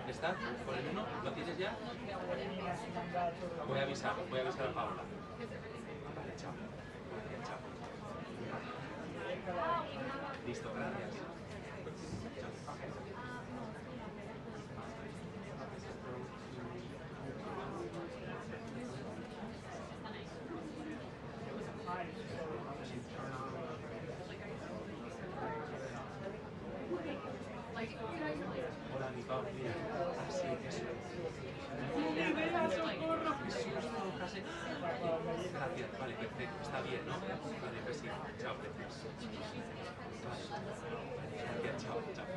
¿Está? ¿Por el 1? ¿Lo tienes ya? Voy a avisar a Paula. Vale, chao. Chao. Listo, gracias. Hola, mi Pau, mira. Así, eso. Gracias, vale, perfecto. Está bien, ¿no? Vale, pues sí. Chao, precioso. Vale, gracias, chao, chao.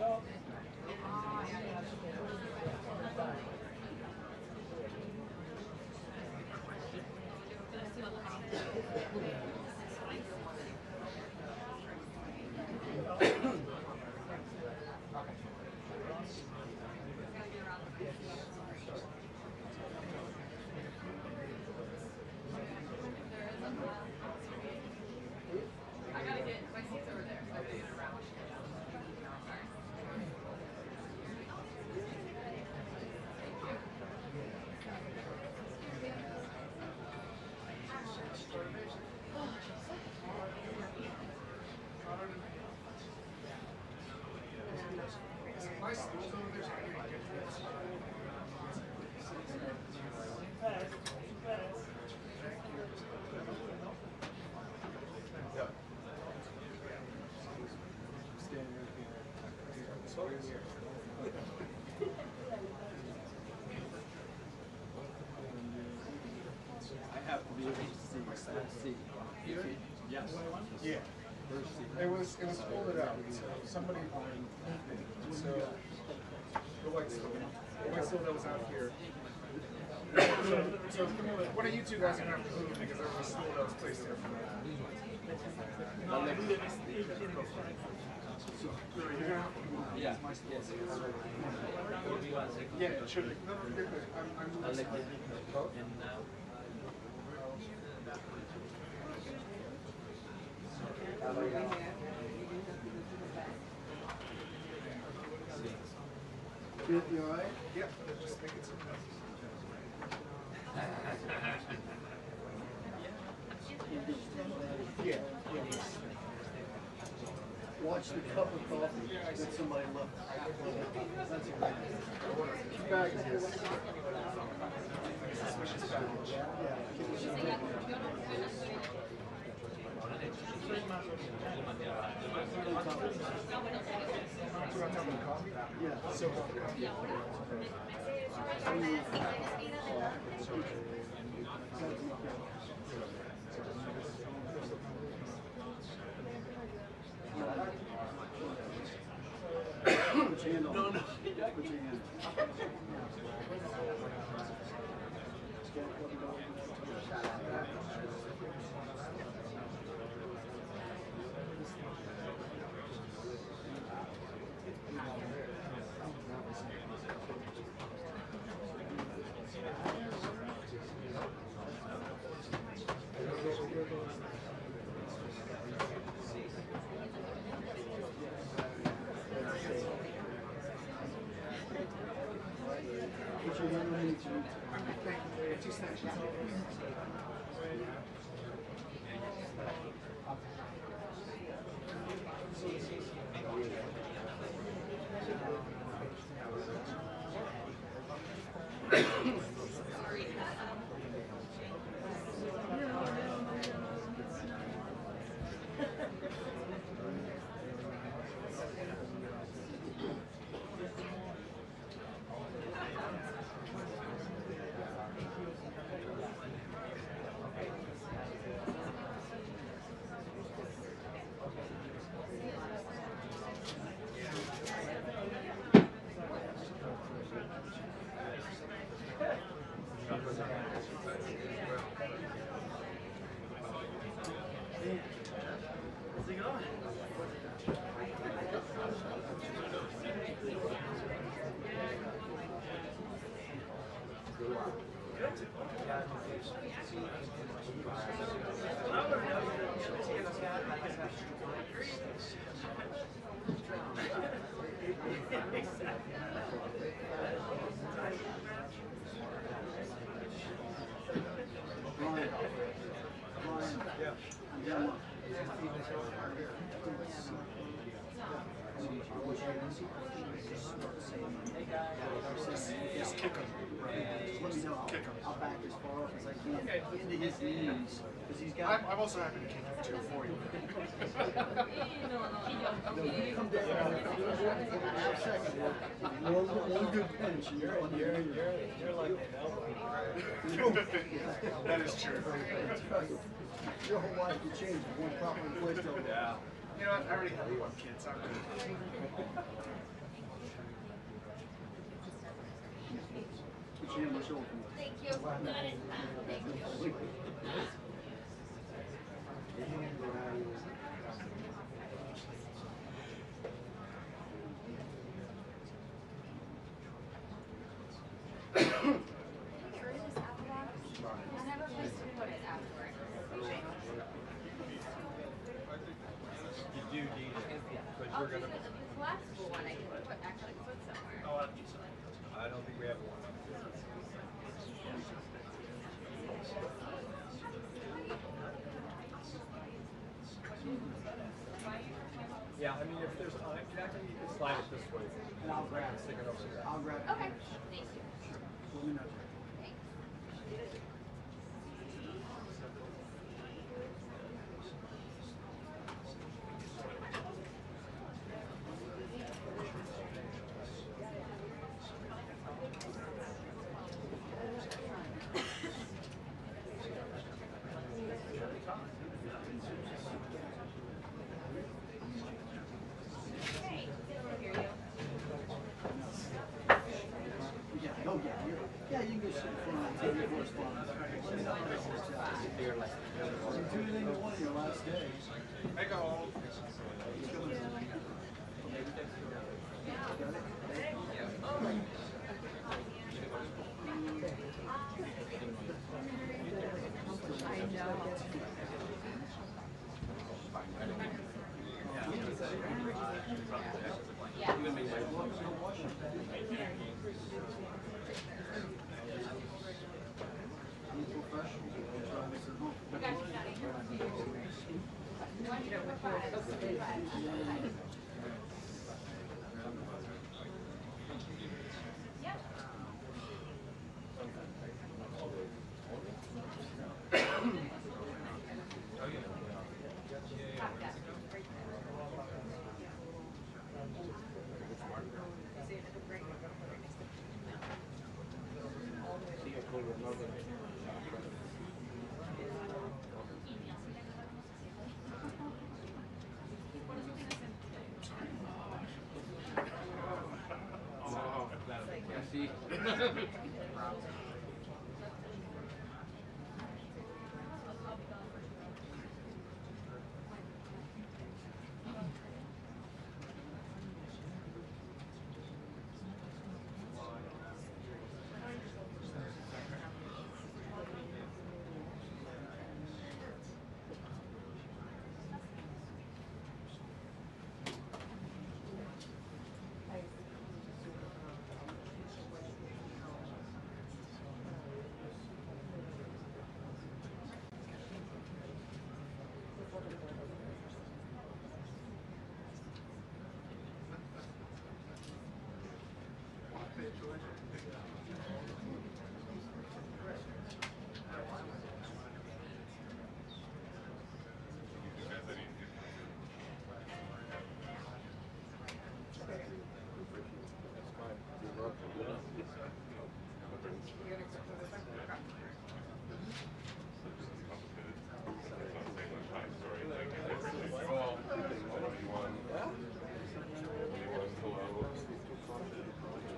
I have to be able to see. Yes. Yeah. It was folded out. So somebody so the white steel that was out here. So one of you two guys are gonna have to move because there was a steel that was placed there for that. Yeah, yes. Yeah, it should be. No, you're good. I'm moving. And now. You all right? Yeah, just make it so. Yeah. Watch the cup of coffee that somebody left. That's a great bag is this. Suspicious package. Yeah. So, Put your hand on. No. Put your hand. Put your hand on each of Just kick him. Let me know. Kick him. I'll back as far up as I can into his knees because he's got. I'm also happy to kick him too for you. You come down half second. One good pinch and you're like an elbow. That is true. Your whole life could change with one proper placed over. Yeah. You know what? I already have one kid, so I'm good. Put your hand on my shoulder. Thank you. Got it. Thank you. I never placed to put it afterward. You do need it, but I'll we're do gonna. the collapsible one. I can put actually put somewhere. I don't think we have one. Yeah, I mean, if there's time, Jackie, you can slide it this way. And I'll grab it. Stick it over there. I'll grab it. Okay. Thank you. Let me know. Thanks. Hey, I hear you. Yeah, go get it. Yeah, you can go sit in front and take your correspondence. Let me know how this works out. You do anything you want on your last day. Make a hole. I know. Yeah. I'm a professional. I'm trying to make it home. I got you, Johnny. Yep. Copy that.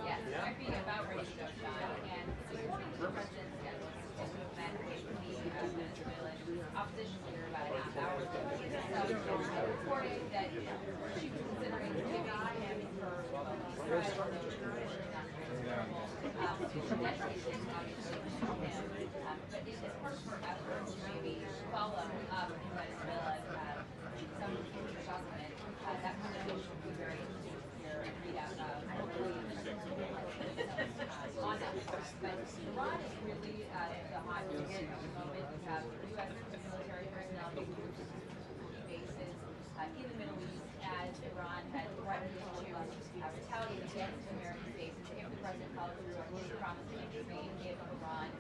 Yes, I'd be about ready to go, John, and the president's schedule is to met with the Venezuelan opposition leader about a half hour ago. So I reported that she was considering giving him her potentially obviously him Leavitt at the moment. We have U.S. military personnel being moved to bases in the Middle East as Iran had threatened to retaliate against American bases if the president followed through on his promise to intervene if Iran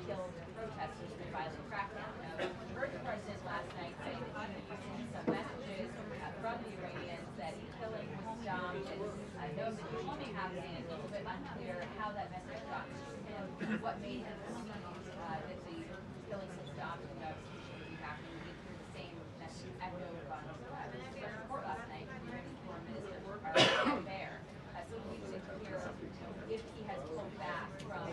killed protesters in a violent crackdown. Now, we heard the president last night say that he was using some messages from the Iranians that killing was stopped, and knows that bombing happened. It's a little bit unclear how that message got to him, what made him believe that the killing was stopped and that was happening. We did hear the same message echoed on the press report last night from the Iranian foreign minister there. So we need to hear if he has pulled back from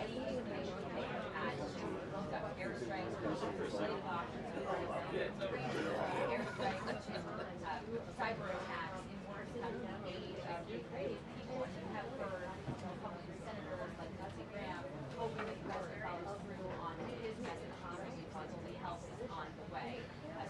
any inclination he may have had to conduct airstrikes or slave auctions or airstrikes to cyber attacks in order to come to the aid of the Iranian people. And we have heard Republican senators like Lindsey Graham hoping that the president follows through on his message because only help is on the way.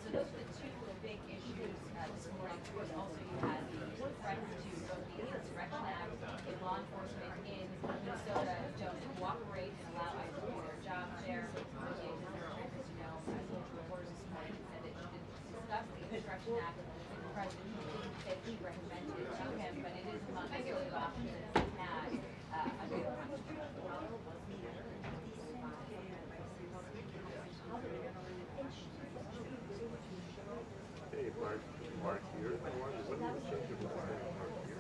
So those are the two big issues this morning. Of course, also you had the threats to both the Insurrection Act and law enforcement in Minnesota don't cooperate and allow ICE to do their job there. As you know, reporters this morning said that she didn't discuss the Insurrection Act with the president. He didn't say he recommended it to him, but it is among the sort of options that he had under the Hey, Mark here. What do you change your Mark here?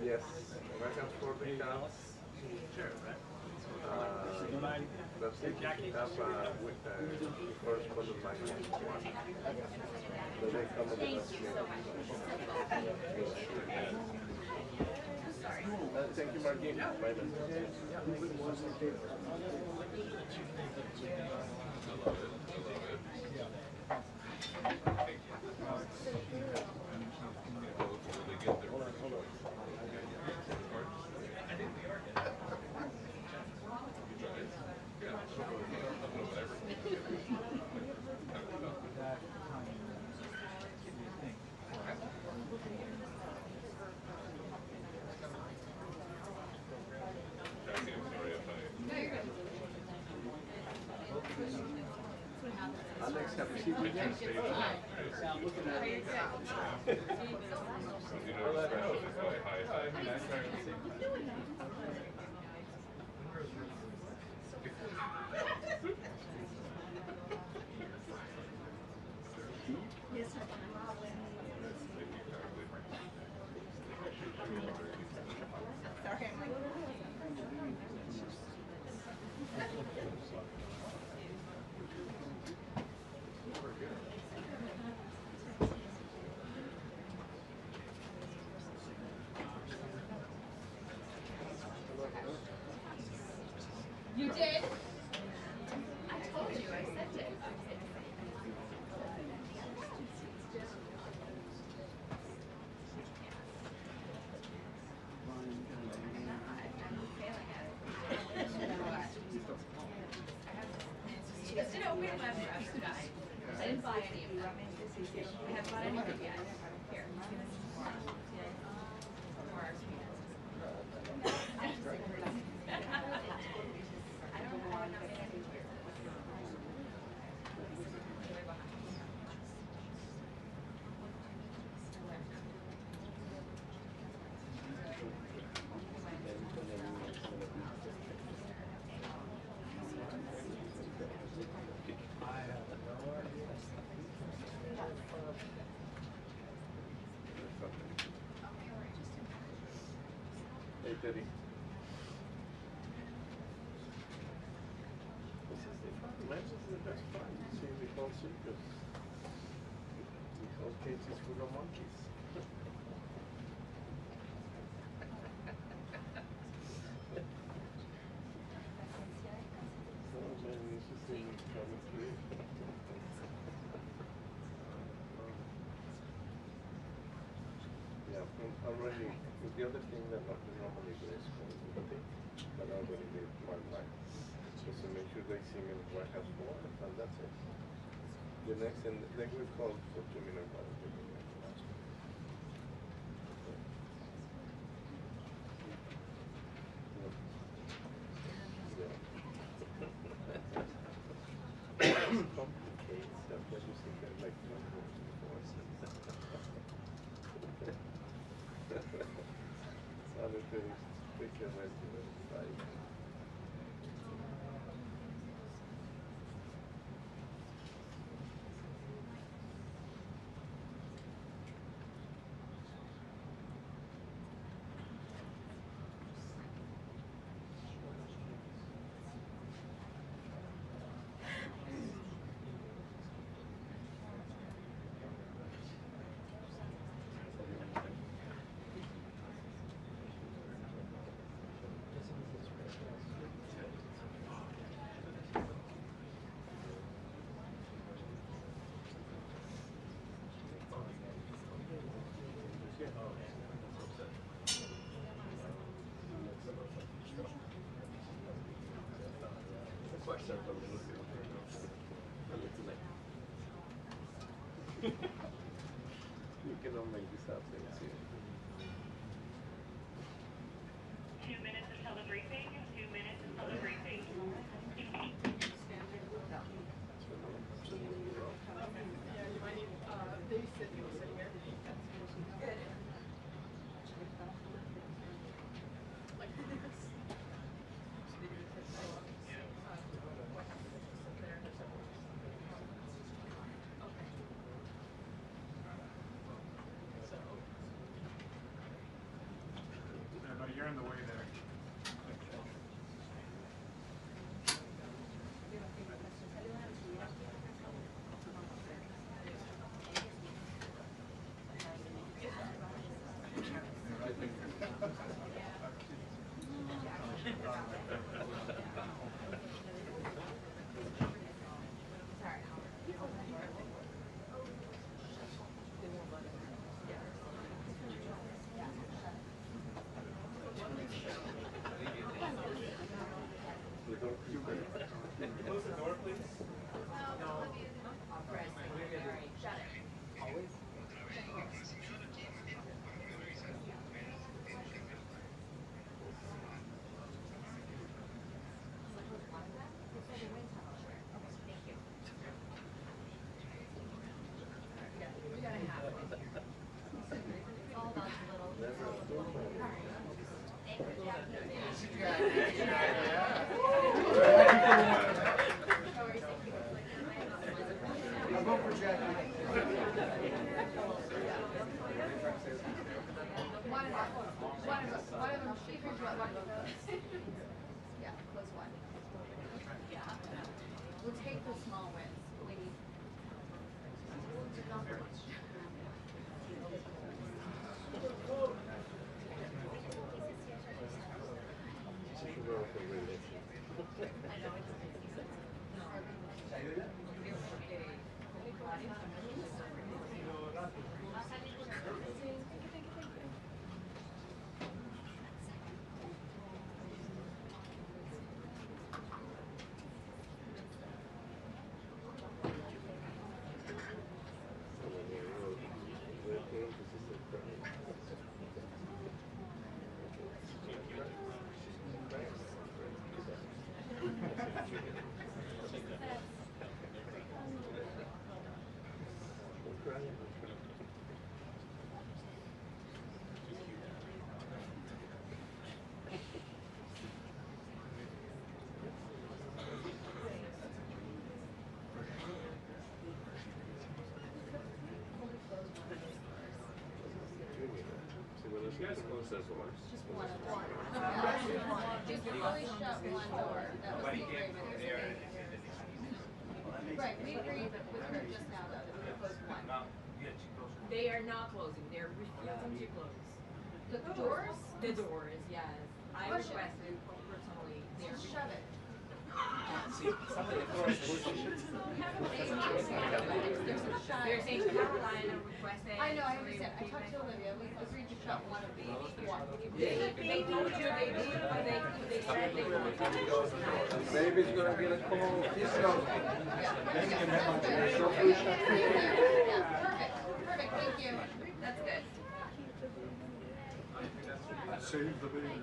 Yes, welcome for the house. Sure, right? Let's see if you have with the correspondent line. So they come up with us. Thank you, Martin. Bye then. Alex, have you seen me yet? I'm looking at it. Yes, sir. Sorry, I'm like, You did? I told you, I sent it. She just didn't open my guys. I didn't buy any of them. I haven't bought any of them yet. Here. Hey, Teddy. Matches the best part. See the whole circus. The whole cage is full of monkeys. So many interesting coming through. Yeah, already. The other thing that not normally do is community, but I already did one line. Just to make sure they see me what has for, and that's it. The next, and then we call for 2 minutes. like 2 rooms before. Other things, they can rent it inside. You cannot make this up, thanks you. 2 minutes until the briefing. 2 minutes until the briefing. Buddy, you're in the way there. Close the door, please. Shut it. Always? I'll go for Jackie. One of them, she figures out one of those. Yeah, close one. Yeah. We'll take the small wins. We need. You guys close those doors. Just one. Just fully shut one door. That was the agreement. Right, we agreed with her just now though, that we would close one. They are not closing. They're refusing to close. The doors? The doors, yes. I Push it. requested personally. They're Just shut it. They're saying Karoline requested. I know, I understand. I talked to Olivia. We agreed to shut one of the one. They told you they did, but they said they wanted to close. Maybe it's gonna be like, oh, this Yeah, that's good. Yeah, perfect, thank you. That's good. Save the baby.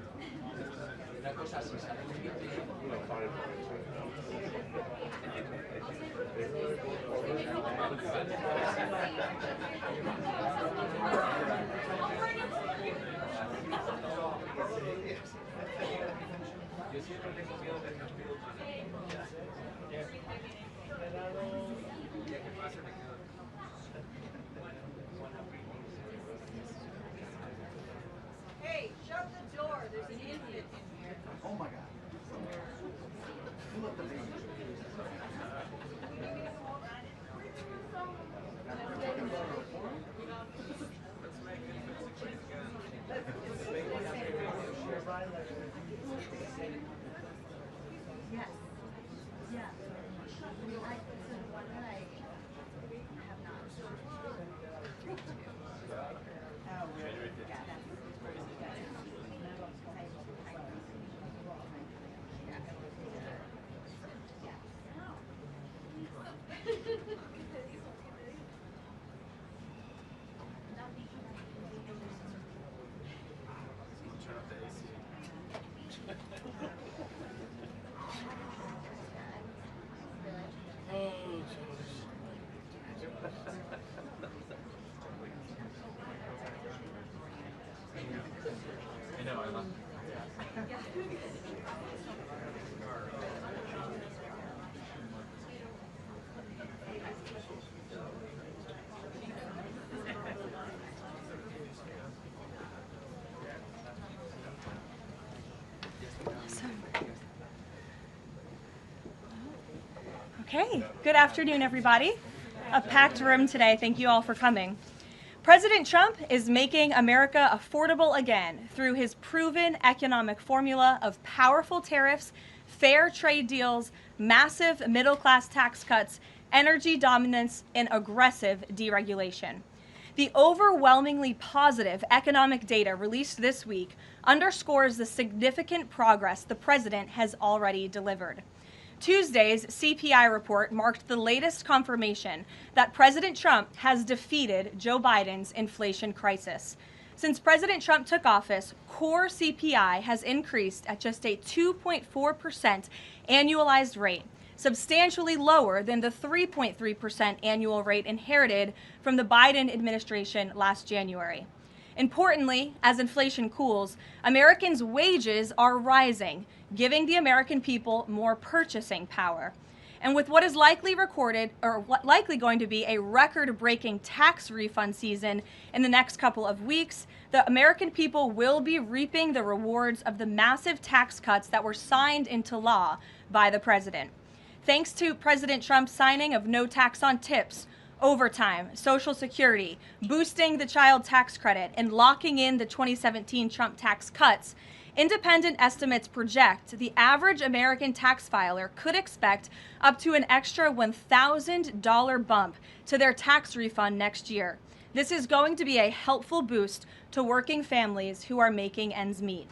Una cosa, si sale un vídeo, yo siempre tengo miedo del castigo humano. Ya que pase me quedo. Hey, shut the door. There's an infant in here. Oh my God. Who let the baby? Yes. Yeah. One that I have not. Oh, really? Yeah. I know, I love it. Okay, good afternoon, everybody. A packed room today. Thank you all for coming. President Trump is making America affordable again through his proven economic formula of powerful tariffs, fair trade deals, massive middle-class tax cuts, energy dominance, and aggressive deregulation. The overwhelmingly positive economic data released this week underscores the significant progress the president has already delivered. Tuesday's CPI report marked the latest confirmation that President Trump has defeated Joe Biden's inflation crisis. Since President Trump took office, core CPI has increased at just a 2.4% annualized rate, substantially lower than the 3.3% annual rate inherited from the Biden administration last January. Importantly, as inflation cools, Americans' wages are rising, giving the American people more purchasing power. And with what is likely going to be a record-breaking tax refund season in the next couple of weeks, the American people will be reaping the rewards of the massive tax cuts that were signed into law by the president. Thanks to President Trump's signing of no tax on tips, overtime, Social Security, boosting the child tax credit, and locking in the 2017 Trump tax cuts, independent estimates project the average American tax filer could expect up to an extra $1,000 bump to their tax refund next year. This is going to be a helpful boost to working families who are making ends meet.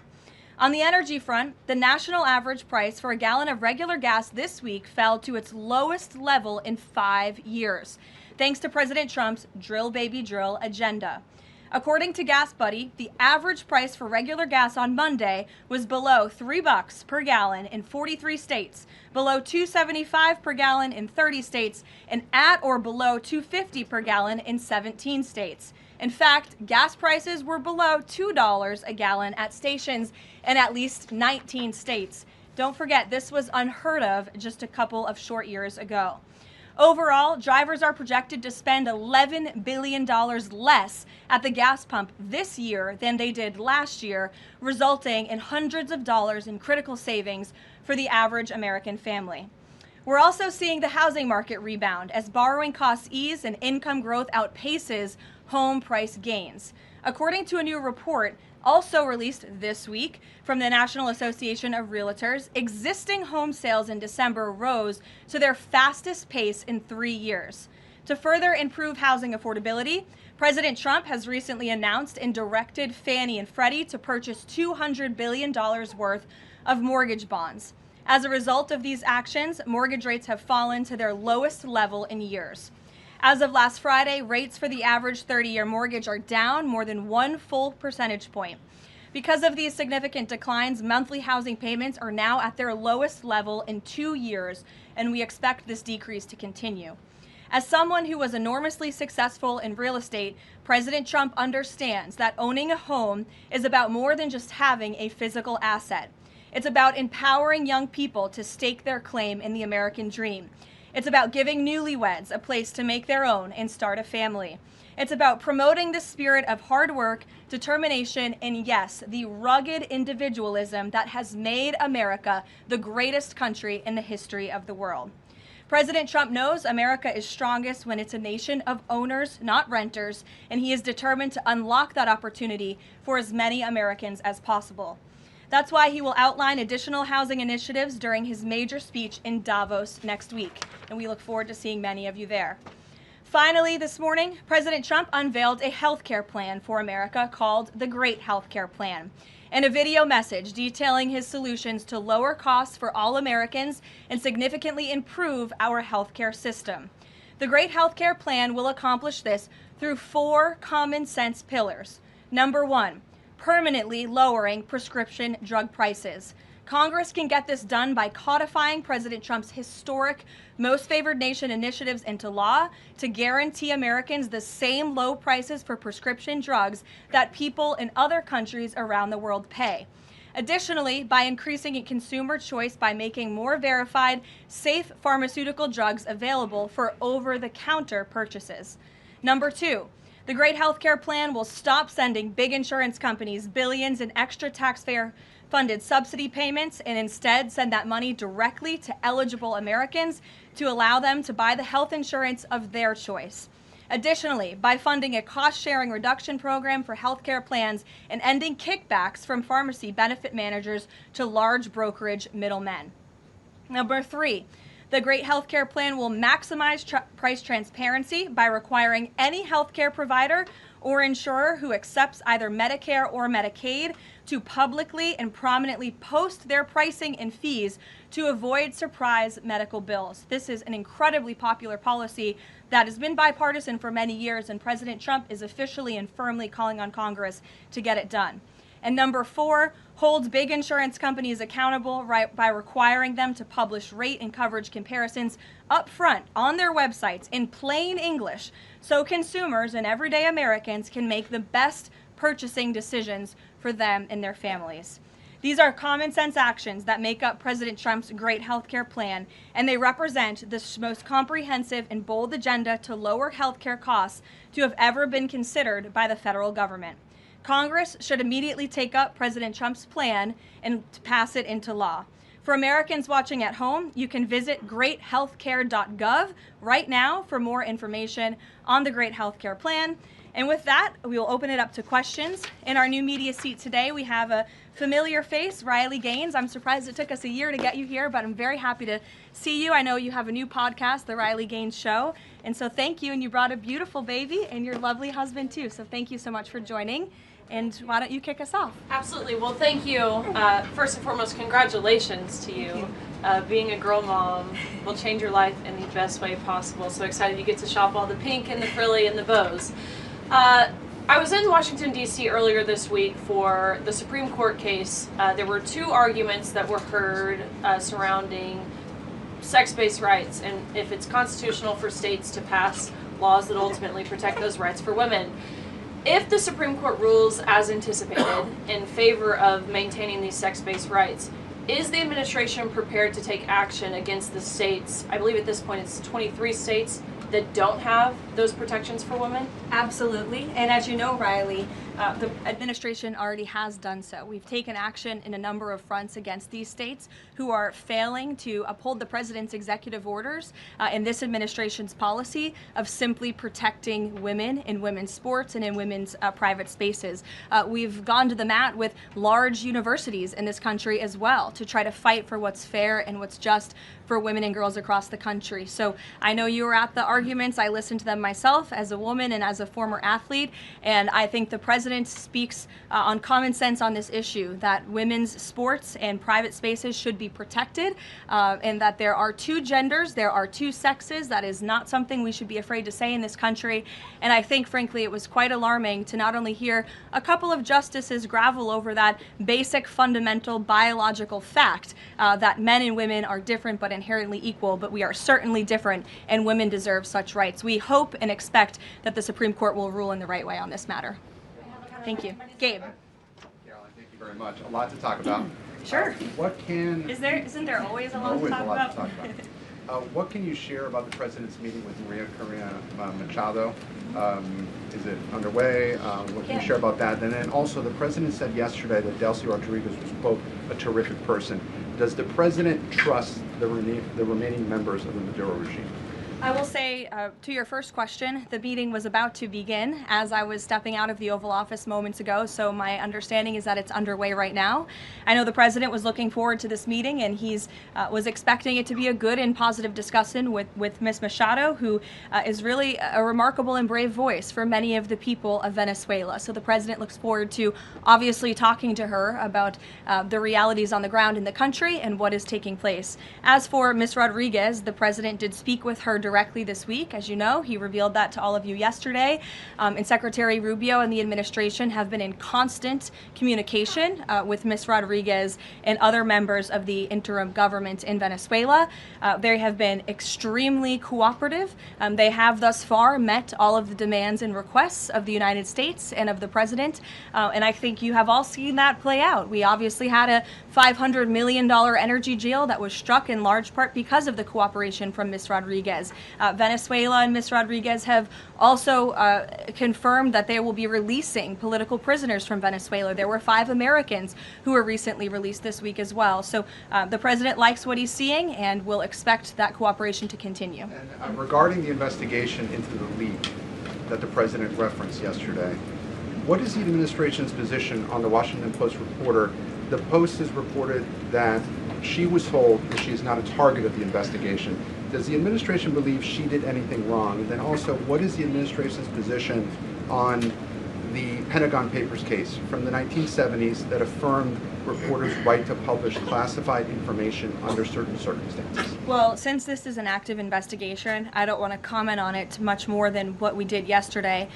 On the energy front, the national average price for a gallon of regular gas this week fell to its lowest level in 5 years, thanks to President Trump's drill baby drill agenda. According to Gas Buddy, the average price for regular gas on Monday was below $3 per gallon in 43 states, below $2.75 per gallon in 30 states, and at or below $2.50 per gallon in 17 states. In fact, gas prices were below $2 a gallon at stations in at least 19 states. Don't forget, this was unheard of just a couple of short years ago. Overall, drivers are projected to spend $11 billion less at the gas pump this year than they did last year, resulting in hundreds of dollars in critical savings for the average American family. We're also seeing the housing market rebound as borrowing costs ease and income growth outpaces home price gains. According to a new report, also released this week from the National Association of Realtors, existing home sales in December rose to their fastest pace in 3 years. To further improve housing affordability, President Trump has recently announced and directed Fannie and Freddie to purchase $200 billion worth of mortgage bonds. As a result of these actions, mortgage rates have fallen to their lowest level in years. As of last Friday, rates for the average 30-year mortgage are down more than 1 full percentage point. Because of these significant declines, monthly housing payments are now at their lowest level in 2 years, and we expect this decrease to continue. As someone who was enormously successful in real estate, President Trump understands that owning a home is about more than just having a physical asset. It's about empowering young people to stake their claim in the American dream. It's about giving newlyweds a place to make their own and start a family. It's about promoting the spirit of hard work, determination, and yes, the rugged individualism that has made America the greatest country in the history of the world. President Trump knows America is strongest when it's a nation of owners, not renters, and he is determined to unlock that opportunity for as many Americans as possible. That's why he will outline additional housing initiatives during his major speech in Davos next week, and we look forward to seeing many of you there. Finally, this morning, President Trump unveiled a health care plan for America called the Great Health Care Plan, and a video message detailing his solutions to lower costs for all Americans and significantly improve our healthcare system. The Great Healthcare Plan will accomplish this through 4 common sense pillars. Number 1, permanently lowering prescription drug prices. Congress can get this done by codifying President Trump's historic Most Favored Nation initiatives into law to guarantee Americans the same low prices for prescription drugs that people in other countries around the world pay. Additionally, by increasing consumer choice by making more verified, safe pharmaceutical drugs available for over-the-counter purchases. Number 2, the Great Healthcare Plan will stop sending big insurance companies billions in extra taxpayer-funded subsidy payments and instead send that money directly to eligible Americans to allow them to buy the health insurance of their choice. Additionally, by funding a cost-sharing reduction program for healthcare plans and ending kickbacks from pharmacy benefit managers to large brokerage middlemen. Number 3, the Great Healthcare Plan will maximize price transparency by requiring any healthcare provider or insurer who accepts either Medicare or Medicaid to publicly and prominently post their pricing and fees to avoid surprise medical bills. This is an incredibly popular policy that has been bipartisan for many years, and President Trump is officially and firmly calling on Congress to get it done. And number 4, holds big insurance companies accountable by requiring them to publish rate and coverage comparisons up front on their websites in plain English so consumers and everyday Americans can make the best purchasing decisions for them and their families. These are common sense actions that make up President Trump's Great Healthcare Plan, and they represent the most comprehensive and bold agenda to lower healthcare costs to have ever been considered by the federal government. Congress should immediately take up President Trump's plan and pass it into law. For Americans watching at home, you can visit greathealthcare.gov right now for more information on the Great Healthcare Plan. And with that, we will open it up to questions. In our new media seat today, we have a familiar face, Riley Gaines. I'm surprised it took us a year to get you here, but I'm very happy to see you. I know you have a new podcast, The Riley Gaines Show. And so thank you. And you brought a beautiful baby and your lovely husband, too. So thank you so much for joining. And why don't you kick us off? Absolutely. Well, thank you. First and foremost, congratulations to you. Being a girl mom will change your life in the best way possible. So excited you get to shop all the pink and the frilly and the bows. I was in Washington, D.C. earlier this week for the Supreme Court case. There were 2 arguments that were heard surrounding sex-based rights and if it's constitutional for states to pass laws that ultimately protect those rights for women. If the Supreme Court rules as anticipated in favor of maintaining these sex-based rights, is the administration prepared to take action against the states, I believe at this point it's 23 states, that don't have those protections for women? Absolutely. And as you know, Riley, the administration already has done so. We've taken action in a number of fronts against these states who are failing to uphold the president's executive orders in this administration's policy of simply protecting women in women's sports and in women's private spaces. We've gone to the mat with large universities in this country as well to try to fight for what's fair and what's just for women and girls across the country. So I know you were at the arguments. I listened to them myself as a woman and as a former athlete, and I think the president president speaks on common sense on this issue, that women's sports and private spaces should be protected, and that there are two genders, there are two sexes. That is not something we should be afraid to say in this country. And I think, frankly, it was quite alarming to not only hear a couple of justices gravel over that basic, fundamental, biological fact that men and women are different but inherently equal, but we are certainly different, and women deserve such rights. We hope and expect that the Supreme Court will rule in the right way on this matter. Thank you. Gabe. Caroline, thank you very much. A lot to talk about. Sure. Isn't there always a lot to talk about? What can you share about the president's meeting with Maria Corina Machado? Is it underway? What can you share about that? And then also, the president said yesterday that Delcy Rodriguez was, quote, a terrific person. Does the president trust the remaining members of the Maduro regime? I will say, to your first question, the meeting was about to begin as I was stepping out of the Oval Office moments ago, so my understanding is that it's underway right now. I know the president was looking forward to this meeting, and he's was expecting it to be a good and positive discussion with Ms. Machado, who is really a remarkable and brave voice for many of the people of Venezuela. So the president looks forward to obviously talking to her about the realities on the ground in the country and what is taking place. As for Ms. Rodriguez, the president did speak with her directly this week. As you know, he revealed that to all of you yesterday. And Secretary Rubio and the administration have been in constant communication with Ms. Rodriguez and other members of the interim government in Venezuela. They have been extremely cooperative. They have thus far met all of the demands and requests of the United States and of the president. And I think you have all seen that play out. We obviously had a $500 million energy deal that was struck in large part because of the cooperation from Ms. Rodriguez. Venezuela and Ms. Rodriguez have also confirmed that they will be releasing political prisoners from Venezuela. There were 5 Americans who were recently released this week as well. So the president likes what he's seeing and will expect that cooperation to continue. And regarding the investigation into the leak that the president referenced yesterday, what is the administration's position on the Washington Post reporter? The Post has reported that she was told that she is not a target of the investigation. Does the administration believe she did anything wrong? And then also, what is the administration's position on the Pentagon Papers case from the 1970s that affirmed reporters' right to publish classified information under certain circumstances? Well, since this is an active investigation, I don't want to comment on it much more than what we did yesterday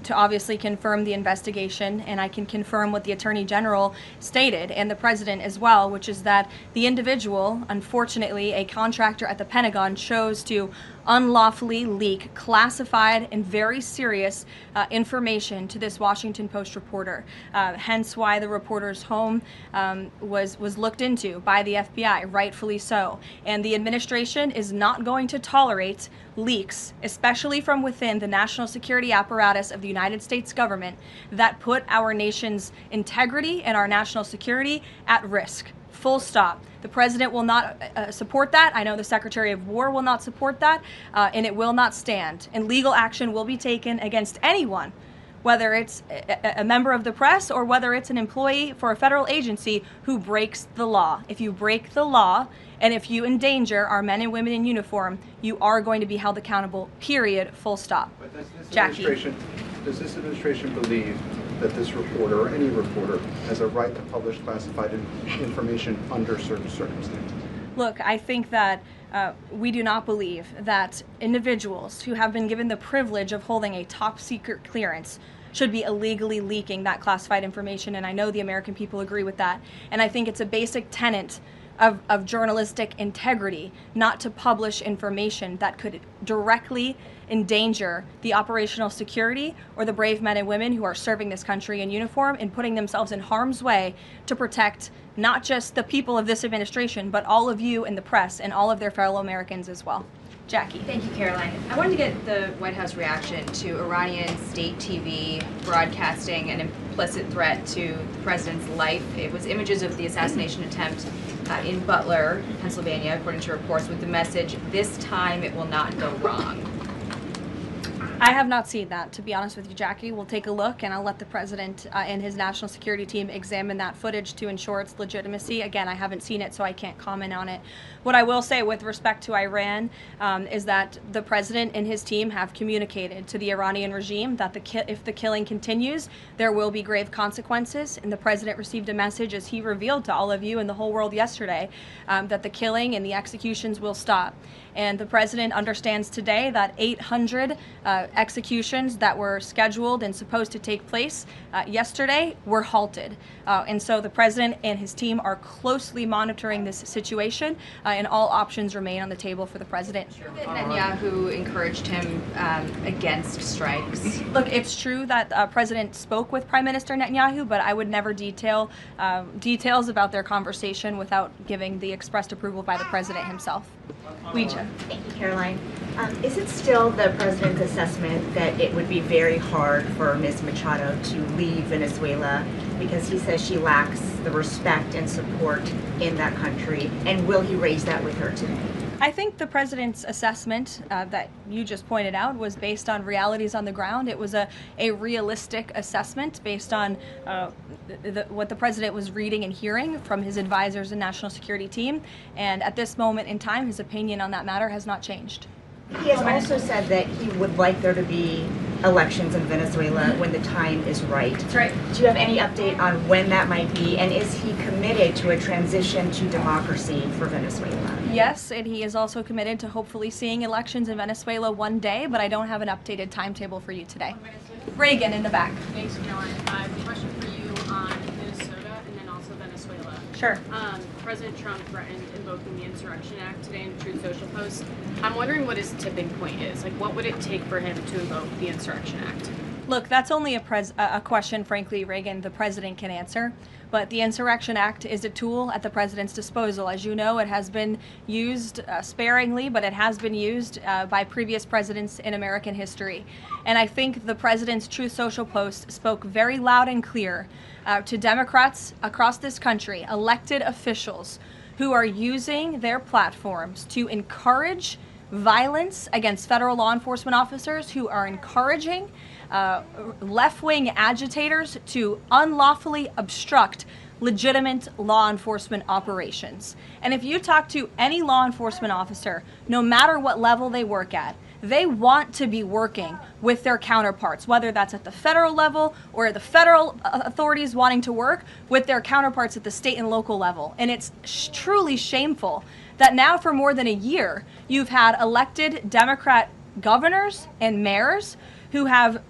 to obviously confirm the investigation, and I can confirm what the Attorney General stated, and the President as well, which is that the individual, unfortunately a contractor at the Pentagon, chose to unlawfully leak classified and very serious information to this Washington Post reporter. Hence why the reporter's home was looked into by the FBI, rightfully so. And the administration is not going to tolerate leaks, especially from within the national security apparatus of the United States government, that put our nation's integrity and our national security at risk. Full stop. The president will not support that. I know the Secretary of War will not support that, and it will not stand. And legal action will be taken against anyone, whether it's a member of the press or whether it's an employee for a federal agency who breaks the law. If you break the law and if you endanger our men and women in uniform, you are going to be held accountable, period, full stop. But Jackie. Does this administration believe that this reporter, or any reporter, has a right to publish classified information under certain circumstances? Look, I think that we do not believe that individuals who have been given the privilege of holding a top secret clearance should be illegally leaking that classified information, and I know the American people agree with that. And I think it's a basic tenet of journalistic integrity not to publish information that could directly endanger the operational security or the brave men and women who are serving this country in uniform and putting themselves in harm's way to protect not just the people of this administration, but all of you in the press and all of their fellow Americans as well. Jackie. Thank you, Caroline. I wanted to get the White House reaction to Iranian state TV broadcasting an implicit threat to the president's life. It was images of the assassination attempt in Butler, Pennsylvania, according to reports, with the message, "This time it will not go wrong." I have not seen that, to be honest with you, Jackie. We'll take a look, and I'll let the president and his national security team examine that footage to ensure its legitimacy. Again, I haven't seen it, so I can't comment on it. What I will say with respect to Iran is that the president and his team have communicated to the Iranian regime that if the killing continues, there will be grave consequences. And the president received a message, as he revealed to all of you and the whole world yesterday, that the killing and the executions will stop. And the president understands today that 800 executions that were scheduled and supposed to take place yesterday were halted. And so the president and his team are closely monitoring this situation, and all options remain on the table for the president. Netanyahu encouraged him against strikes. Look, it's true that President spoke with Prime Minister Netanyahu, but I would never details about their conversation without giving the expressed approval by the president himself. Ouija. Thank you, Caroline. Is it still the president's assessment that it would be very hard for Ms. Machado to leave Venezuela because he says she lacks the respect and support in that country? And will he raise that with her today? I think the president's assessment that you just pointed out was based on realities on the ground. It was a realistic assessment based on what the president was reading and hearing from his advisors and national security team. And at this moment in time, his opinion on that matter has not changed. He has also said that he would like there to be elections in Venezuela when the time is right. That's right. Do you have any update on when that might be? And is he committed to a transition to democracy for Venezuela? Yes, and he is also committed to hopefully seeing elections in Venezuela one day, but I don't have an updated timetable for you today. Reagan in the back. Thanks, Caroline. I have a question for you on Minnesota and then also Venezuela. Sure. President Trump threatened invoking the Insurrection Act today in a Truth Social post. I'm wondering what his tipping point is. Like, what would it take for him to invoke the Insurrection Act? Look, that's only a question, frankly, Reagan, the president can answer. But the Insurrection Act is a tool at the president's disposal. As you know, it has been used sparingly, but it has been used by previous presidents in American history. And I think the president's Truth Social post spoke very loud and clear to Democrats across this country, elected officials who are using their platforms to encourage violence against federal law enforcement officers, who are encouraging left-wing agitators to unlawfully obstruct legitimate law enforcement operations. And if you talk to any law enforcement officer, no matter what level they work at, they want to be working with their counterparts, whether that's at the federal level or the federal authorities wanting to work with their counterparts at the state and local level. And it's truly shameful that now for more than a year, you've had elected Democrat governors and mayors who have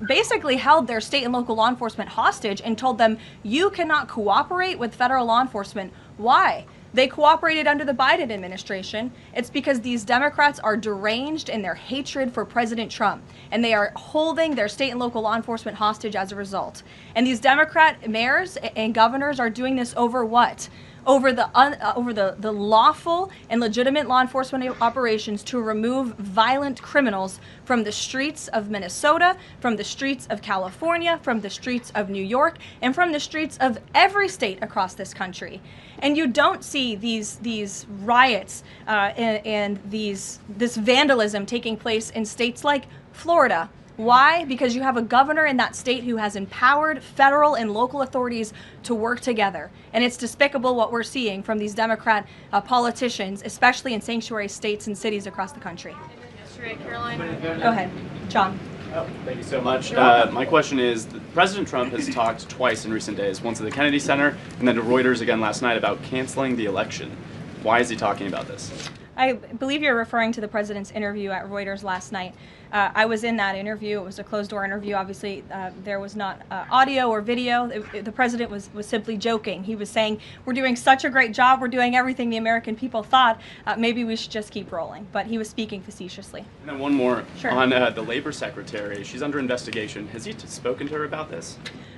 basically held their state and local law enforcement hostage and told them, you cannot cooperate with federal law enforcement. Why? They cooperated under the Biden administration. It's because these Democrats are deranged in their hatred for President Trump, and they are holding their state and local law enforcement hostage as a result. And these Democrat mayors and governors are doing this over what? Over the lawful and legitimate law enforcement operations to remove violent criminals from the streets of Minnesota, from the streets of California, from the streets of New York, and from the streets of every state across this country. And you don't see these riots and this vandalism taking place in states like Florida. Why? Because you have a governor in that state who has empowered federal and local authorities to work together. And it's despicable what we're seeing from these Democrat politicians, especially in sanctuary states and cities across the country. Yesterday, Caroline. Go ahead, John. Oh, thank you so much. My question is, President Trump has talked twice in recent days, once at the Kennedy Center and then to Reuters again last night, about canceling the election. Why is he talking about this? I believe you're referring to the president's interview at Reuters last night. I was in that interview. It was a closed-door interview. Obviously, there was not audio or video. The president was simply joking. He was saying, we're doing such a great job. We're doing everything the American people thought. Maybe we should just keep rolling. But he was speaking facetiously. And then one more. Sure. On the labor secretary. She's under investigation. Has he spoken to her about this?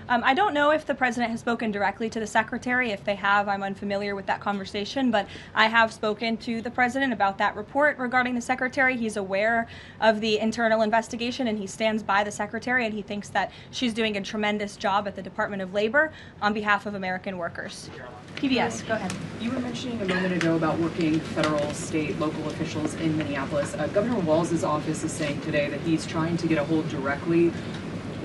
I don't know if the president has spoken directly to the secretary. If they have, I'm unfamiliar with that conversation, but I have spoken to the president about that report regarding the secretary. He's aware of the internal internal investigation, and he stands by the secretary, and he thinks that she's doing a tremendous job at the Department of Labor on behalf of American workers. PBS, go ahead. You were mentioning a moment ago about working federal, state, local officials in Minneapolis. Governor Walz's office is saying today that he's trying to get a hold directly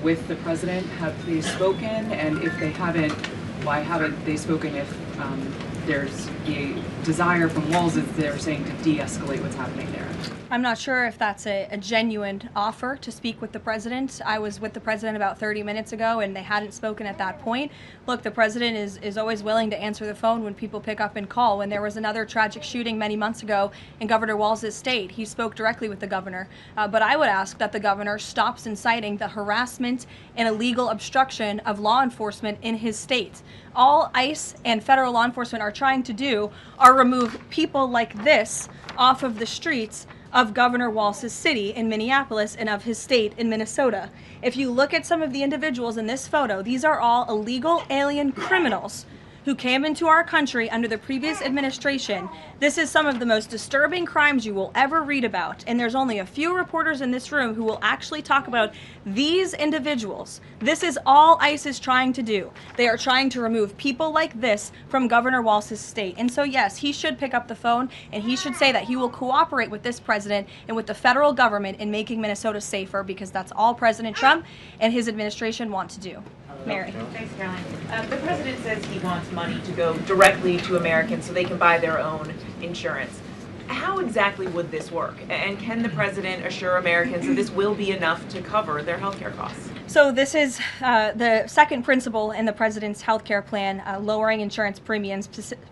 with the president. Have they spoken? And if they haven't, why haven't they spoken if there's the desire from Walz, they're saying, to de-escalate what's happening there? I'm not sure if that's a genuine offer to speak with the president. I was with the president about 30 minutes ago, and they hadn't spoken at that point. Look, the president is always willing to answer the phone when people pick up and call. When there was another tragic shooting many months ago in Governor Walz's state, he spoke directly with the governor. But I would ask that the governor stops inciting the harassment and illegal obstruction of law enforcement in his state. All ICE and federal law enforcement are trying to do are remove people like this off of the streets of Governor Walz's city in Minneapolis and of his state in Minnesota. If you look at some of the individuals in this photo, these are all illegal alien criminals who came into our country under the previous administration. This is some of the most disturbing crimes you will ever read about, and there's only a few reporters in this room who will actually talk about these individuals. This is all ICE is trying to do. They are trying to remove people like this from Governor Walz's state. And so yes, he should pick up the phone, and he should say that he will cooperate with this president and with the federal government in making Minnesota safer, because that's all President Trump and his administration want to do. Mary. Thanks, Caroline. The president says he wants money to go directly to Americans so they can buy their own insurance. How exactly would this work? And can the president assure Americans that this will be enough to cover their health care costs? So this is the second principle in the president's health care plan, lowering insurance premiums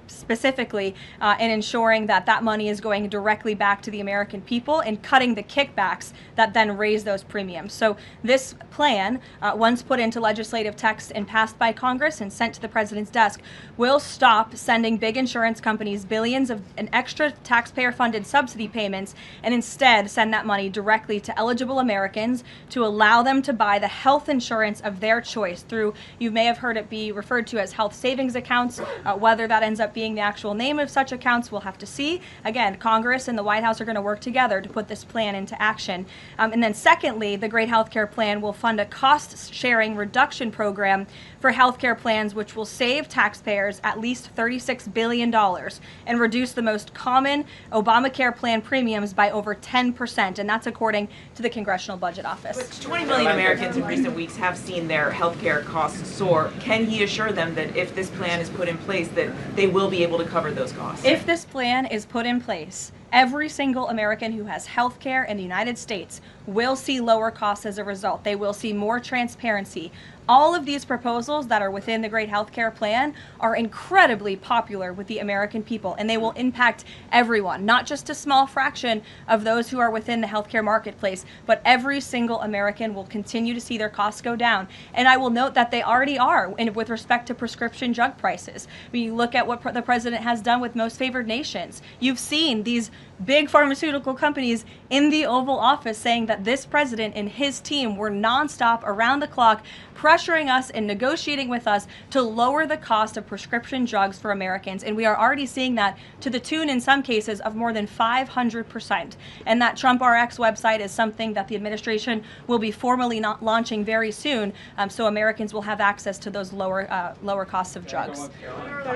specifically and ensuring that that money is going directly back to the American people and cutting the kickbacks that then raise those premiums. So this plan, once put into legislative text and passed by Congress and sent to the president's desk, will stop sending big insurance companies billions of an extra taxpayer-funded subsidy payments, and instead send that money directly to eligible Americans to allow them to buy the health insurance of their choice through, you may have heard it be referred to as health savings accounts. Whether that ends up being the actual name of such accounts, we'll have to see. Again, Congress and the White House are going to work together to put this plan into action. And then secondly, the Great Healthcare Plan will fund a cost-sharing reduction program for healthcare plans, which will save taxpayers at least $36 billion and reduce the most common Obamacare plan premiums by over 10%, and that's according to the Congressional Budget Office. But 20 million Americans in recent weeks have seen their health care costs soar. Can he assure them that if this plan is put in place, that they will be able to cover those costs? If this plan is put in place, every single American who has health care in the United States will see lower costs as a result. They will see more transparency. All of these proposals that are within the Great Healthcare Plan are incredibly popular with the American people, and they will impact everyone, not just a small fraction of those who are within the healthcare marketplace, but every single American will continue to see their costs go down. And I will note that they already are with respect to prescription drug prices. When you look at what the president has done with most favored nations, you've seen these big pharmaceutical companies in the Oval Office saying that this president and his team were nonstop, around the clock, pressuring us and negotiating with us to lower the cost of prescription drugs for Americans. And we are already seeing that to the tune, in some cases, of more than 500%. And that Trump RX website is something that the administration will be formally launching very soon, so Americans will have access to those lower costs of drugs.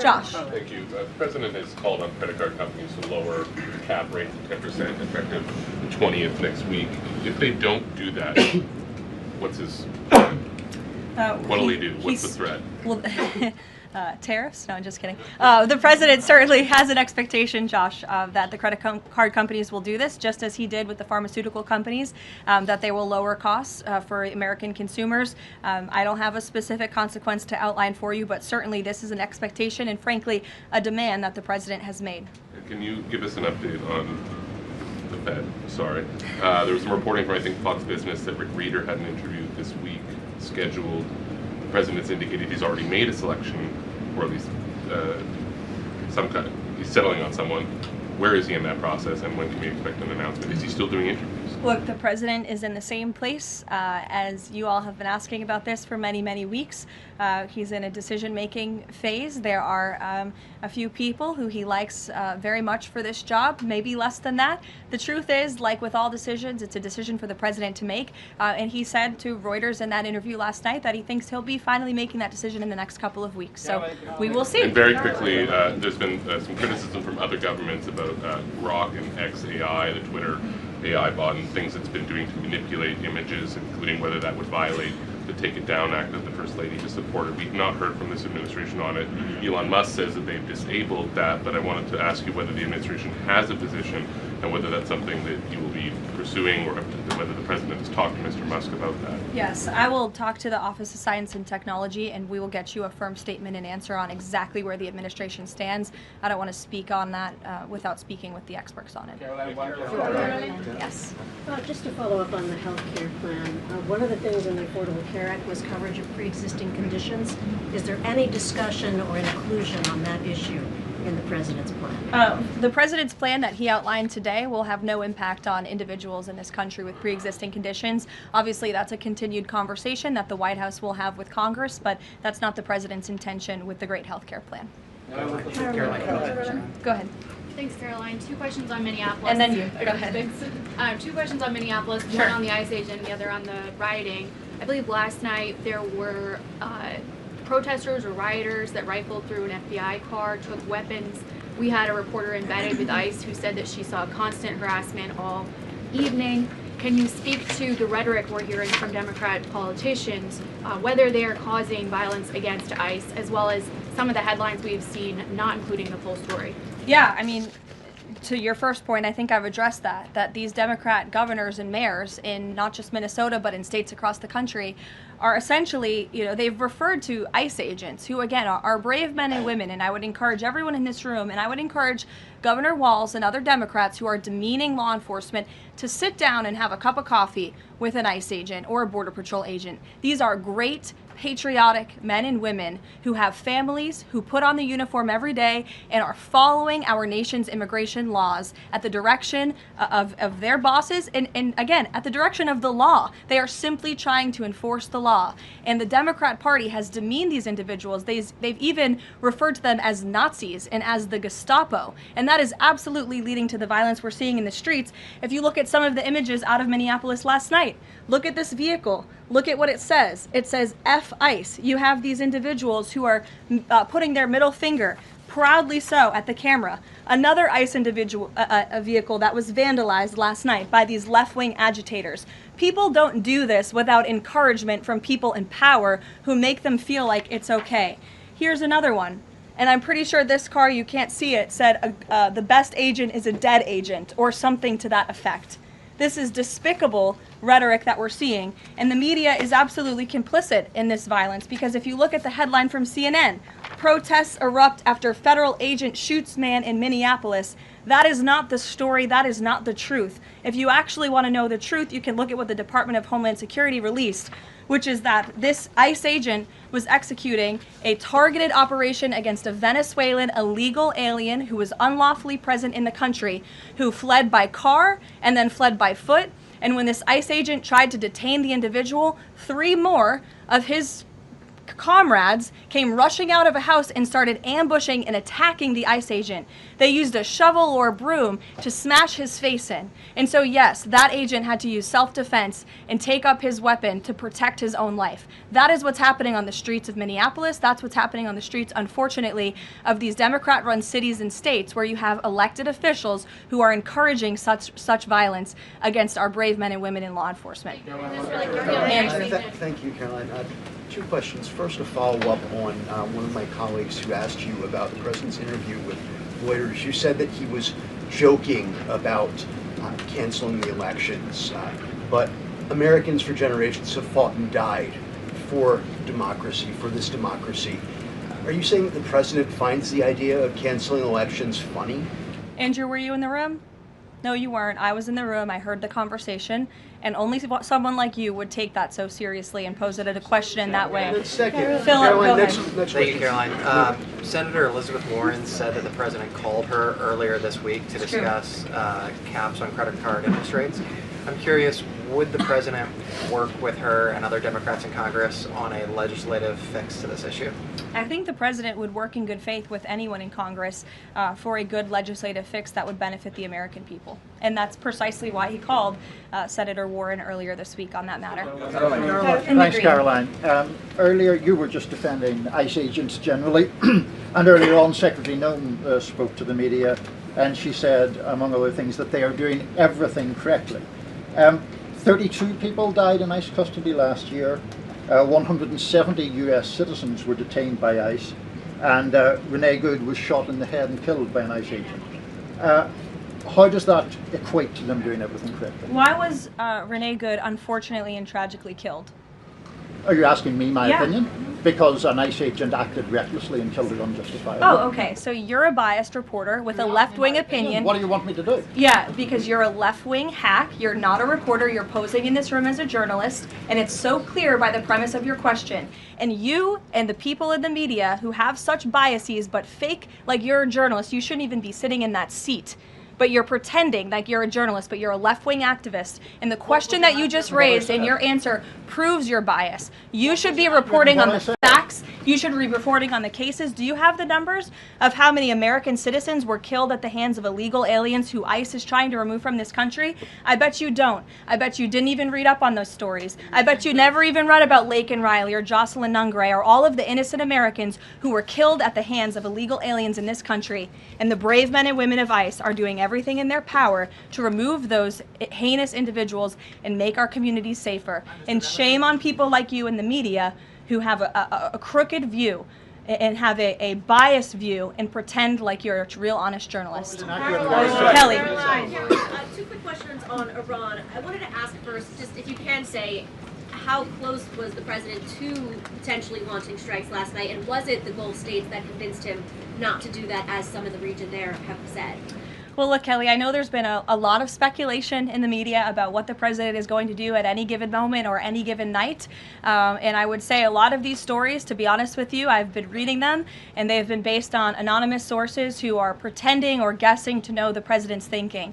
Josh. Thank you. The president has called on credit card companies to lower the cap rate to 10% effective the 20th next week. If they don't do that, what's his what'll he do? What's the threat? Well, tariffs? No, I'm just kidding. The president certainly has an expectation, Josh, that the credit card companies will do this, just as he did with the pharmaceutical companies, that they will lower costs for American consumers. I don't have a specific consequence to outline for you, but certainly this is an expectation and, frankly, a demand that the president has made. Can you give us an update on the Fed? Sorry. There was some reporting from, I think, Fox Business that Rick Reeder had an interview this week scheduled. The president's indicated he's already made a selection, or at least some kind. He's settling on someone. Where is he in that process, and when can we expect an announcement? Is he still doing interviews? Look, the president is in the same place as you all have been asking about this for many, many weeks. He's in a decision-making phase. There are a few people who he likes very much for this job, maybe less than that. The truth is, like with all decisions, it's a decision for the president to make. And he said to Reuters in that interview last night that he thinks he'll be finally making that decision in the next couple of weeks. So we will see. And very quickly, there's been some criticism from other governments about Grok and XAI, the Twitter AI bot, and things it's been doing to manipulate images, including whether that would violate the Take It Down Act that the First Lady has supported. We've not heard from this administration on it. Elon Musk says that they've disabled that, but I wanted to ask you whether the administration has a position and whether that's something that you will be pursuing, or whether the president has talked to Mr. Musk about that. Yes, I will talk to the Office of Science and Technology, and we will get you a firm statement and answer on exactly where the administration stands. I don't want to speak on that without speaking with the experts on it. Karoline? Yes. Just to follow up on the health care plan, one of the things in the Affordable Care Act was coverage of pre-existing conditions. Is there any discussion or inclusion on that issue in the president's plan? The president's plan that he outlined today will have no impact on individuals in this country with pre-existing conditions. Obviously, that's a continued conversation that the White House will have with Congress, but that's not the president's intention with the great health care plan. Karoline. Go ahead. Thanks, Caroline. 2 questions on Minneapolis. And then you. Go ahead. Thanks. 2 questions on Minneapolis, one on the ICE agent and the other on the rioting. I believe last night there were protesters or rioters that rifled through an FBI car, took weapons. We had a reporter embedded with ICE who said that she saw constant harassment all evening. Can you speak to the rhetoric we're hearing from Democrat politicians, whether they are causing violence against ICE, as well as some of the headlines we've seen not including the full story? Yeah, I mean, to your first point, I think I've addressed that these Democrat governors and mayors in not just Minnesota, but in states across the country are essentially, they've referred to ICE agents who, again, are brave men and women. And I would encourage everyone in this room, and I would encourage Governor Walz and other Democrats who are demeaning law enforcement to sit down and have a cup of coffee with an ICE agent or a Border Patrol agent. These are great, patriotic men and women who have families, who put on the uniform every day and are following our nation's immigration laws at the direction of their bosses and again, at the direction of the law. They are simply trying to enforce the law. And the Democrat Party has demeaned these individuals. They've even referred to them as Nazis and as the Gestapo. And that is absolutely leading to the violence we're seeing in the streets. If you look at some of the images out of Minneapolis last night, look at this vehicle. Look at what it says. It says F ICE. You have these individuals who are putting their middle finger, proudly so, at the camera. Another ICE individual, a vehicle that was vandalized last night by these left-wing agitators. People don't do this without encouragement from people in power who make them feel like it's okay. Here's another one. And I'm pretty sure this car, you can't see it, said the best agent is a dead agent or something to that effect. This is despicable rhetoric that we're seeing, and the media is absolutely complicit in this violence, because if you look at the headline from CNN, protests erupt after federal agent shoots man in Minneapolis, that is not the story, that is not the truth. If you actually want to know the truth, you can look at what the Department of Homeland Security released, which is that this ICE agent was executing a targeted operation against a Venezuelan illegal alien who was unlawfully present in the country, who fled by car and then fled by foot. And when this ICE agent tried to detain the individual, 3 more of his comrades came rushing out of a house and started ambushing and attacking the ICE agent. They used a shovel or a broom to smash his face in. And so yes, that agent had to use self-defense and take up his weapon to protect his own life. That is what's happening on the streets of Minneapolis. That's what's happening on the streets, unfortunately, of these Democrat-run cities and states where you have elected officials who are encouraging such violence against our brave men and women in law enforcement. Thank you, Caroline. 2 questions. First, a follow-up on one of my colleagues who asked you about the president's interview with Reuters. You said that he was joking about canceling the elections, but Americans for generations have fought and died for democracy, for this democracy. Are you saying that the president finds the idea of canceling elections funny? Andrew, were you in the room? No, you weren't. I was in the room. I heard the conversation. And only someone like you would take that so seriously and pose it as a question in that way. Second, Caroline, next Thank you, Caroline. Senator Elizabeth Warren said that the president called her earlier this week to discuss caps on credit card interest rates. I'm curious, would the president work with her and other Democrats in Congress on a legislative fix to this issue? I think the president would work in good faith with anyone in Congress for a good legislative fix that would benefit the American people. And that's precisely why he called Senator Warren earlier this week on that matter. Thanks, Caroline. Earlier you were just defending ICE agents generally, and earlier on Secretary Noem spoke to the media, and she said, among other things, that they are doing everything correctly. 32 people died in ICE custody last year. 170 US citizens were detained by ICE, and Renee Good was shot in the head and killed by an ICE agent. How does that equate to them doing everything correctly? Why was Renee Good unfortunately and tragically killed? Are you asking me my Yeah. opinion? Because an ICE agent acted recklessly and killed her unjustifiably. Oh, okay. So you're a biased reporter with a left-wing opinion. What do you want me to do? Yeah, because you're a left-wing hack. You're not a reporter. You're posing in this room as a journalist, and it's so clear by the premise of your question. And you and the people in the media who have such biases but fake like you're a journalist, you shouldn't even be sitting in that seat. But you're pretending like you're a journalist, but you're a left-wing activist. And the question that you just raised and your answer proves your bias. You should be reporting on the facts. You should be reporting on the cases. Do you have the numbers of how many American citizens were killed at the hands of illegal aliens who ICE is trying to remove from this country? I bet you don't. I bet you didn't even read up on those stories. I bet you never even read about Laken Riley or Jocelyn Nungray or all of the innocent Americans who were killed at the hands of illegal aliens in this country. And the brave men and women of ICE are doing everything in their power to remove those heinous individuals and make our communities safer. And shame on people like you in the media who have a crooked view and have a biased view and pretend like you're a real honest journalist. Kelly. Two quick questions on Iran. I wanted to ask first, just if you can say, how close was the president to potentially launching strikes last night, and was it the Gulf states that convinced him not to do that, as some of the region there have said? Well, look, Kelly, I know there's been a lot of speculation in the media about what the president is going to do at any given moment or any given night. And I would say a lot of these stories, to be honest with you, I've been reading them, and they've been based on anonymous sources who are pretending or guessing to know the president's thinking.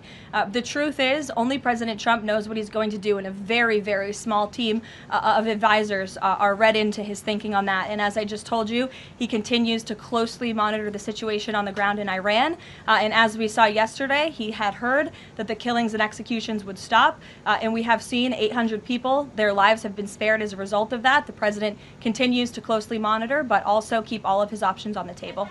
The truth is, only President Trump knows what he's going to do, and a very, very small team of advisors are read into his thinking on that. And as I just told you, he continues to closely monitor the situation on the ground in Iran. And as we saw yesterday, he had heard that the killings and executions would stop, and we have seen 800 people, their lives have been spared as a result of that. The president continues to closely monitor, but also keep all of his options on the table.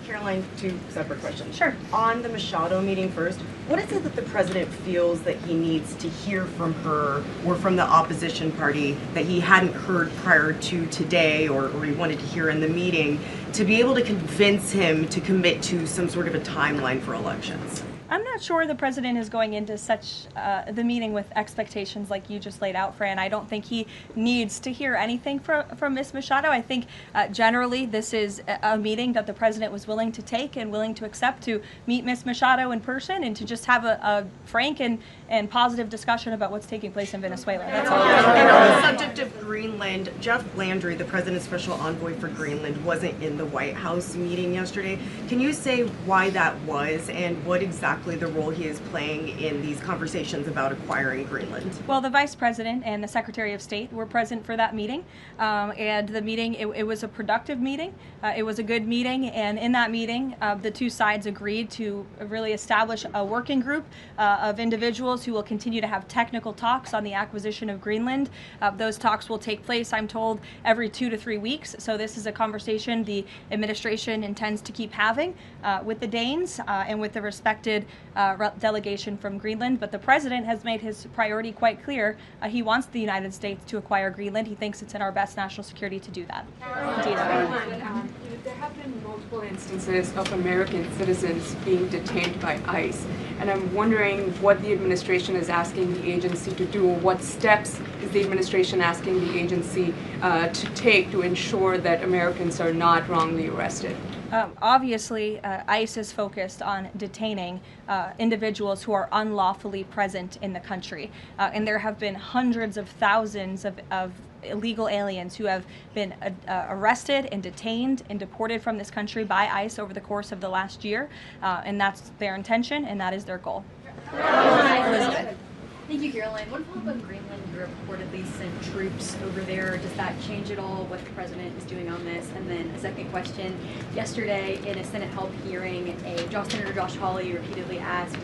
Caroline, two separate questions. Sure. On the Machado meeting first, what is it that the president feels that he needs to hear from her or from the opposition party that he hadn't heard prior to today, or he wanted to hear in the meeting, to be able to convince him to commit to some sort of a timeline for elections? I'm not sure the president is going into such the meeting with expectations like you just laid out, Fran. I don't think he needs to hear anything from Ms. Machado. I think generally this is a meeting that the president was willing to take and willing to accept, to meet Ms. Machado in person and to just have a frank and positive discussion about what's taking place in Venezuela. That's all. And on the subject of Greenland, Jeff Landry, the president's special envoy for Greenland, wasn't in the White House meeting yesterday. Can you say why that was and what exactly the role he is playing in these conversations about acquiring Greenland? Well, the Vice President and the Secretary of State were present for that meeting, and the meeting, it was a productive meeting. It was a good meeting, and in that meeting, the two sides agreed to really establish a working group of individuals who will continue to have technical talks on the acquisition of Greenland. Those talks will take place, I'm told, every 2 to 3 weeks, so this is a conversation the administration intends to keep having with the Danes and with the respected delegation from Greenland. But the president has made his priority quite clear. He wants the United States to acquire Greenland. He thinks it's in our best national security to do that. There have been multiple instances of American citizens being detained by ICE, and I'm wondering what the administration is asking the agency to do. What steps is the administration asking the agency to take to ensure that Americans are not wrongly arrested? Obviously, ICE is focused on detaining individuals who are unlawfully present in the country. And there have been hundreds of thousands of illegal aliens who have been arrested and detained and deported from this country by ICE over the course of the last year. And that's their intention, and that is their goal. Elizabeth. Thank you, Caroline. One follow-up on Greenland. You reportedly sent troops over there. Does that change at all what the president is doing on this? And then a second question. Yesterday, in a Senate help hearing, Senator Josh Hawley repeatedly asked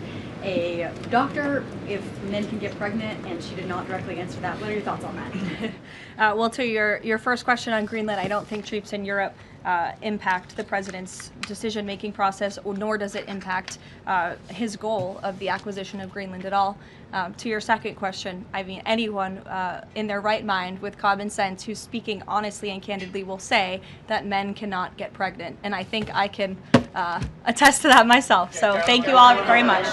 a doctor if men can get pregnant, and she did not directly answer that. What are your thoughts on that? Well, to your first question on Greenland, I don't think troops in Europe impact the president's decision-making process, nor does it impact his goal of the acquisition of Greenland at all. To your second question, I mean, anyone in their right mind with common sense who's speaking honestly and candidly will say that men cannot get pregnant, and I think I can attest to that myself. So thank you all very much.